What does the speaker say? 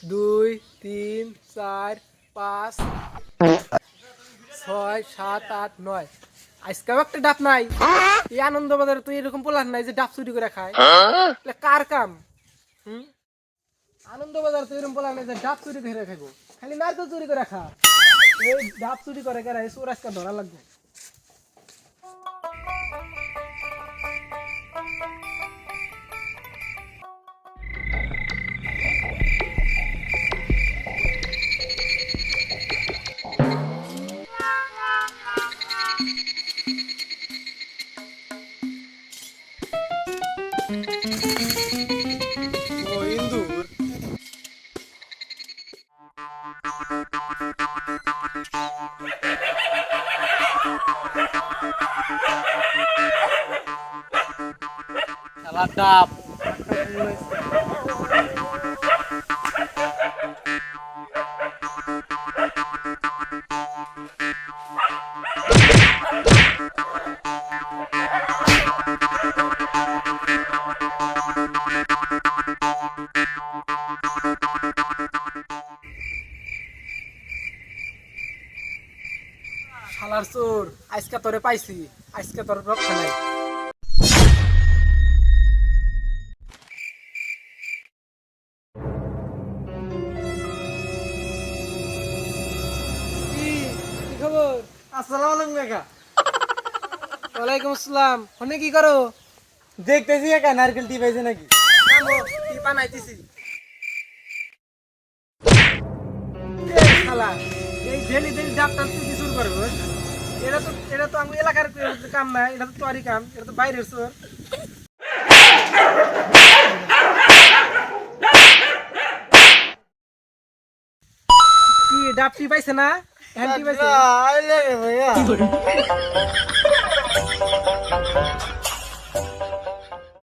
2 3 4 5 6 7 8 9 আজকেও একটা ডাব নাই। এই আনন্দবাজারে তুই এরকম পোলার নাই যে ডাব চুরি করে খায়। কার কাম? হুম, আনন্দবাজার তো এরকম পোলার নাই যে ডাব চুরি করে খাইবো, খালি নারকেল চুরি করে খা। এই ডাব চুরি করে কেরা, এই চোর আজকে ধরা লাগবে। ও ইন্দুর। শালার ডাব। শালার চোর, আজকে তোরে পাইছি, আজকে তোর রক্ষা নাই। কি কি খবর? আসসালামু আলাইকুম কাকা। ওয়ালাইকুম আসসালাম। ফোনে কি করো? দেখতেছি কাকা নারকেল টি পাইছে নাকি। নামো, কি বানাইতেছি। এই শালা, এই ডেলি ডেলি ডাবটা তুই কি চুর করবো? এটা তো আমি এলাকার কাম না, এটা তো তোরই কাম, এটা তো বাইরের চোর। কি ডাবটি পাইছে না? হ্যান্ডটি পাইছে? আইলে রে ভাইয়া।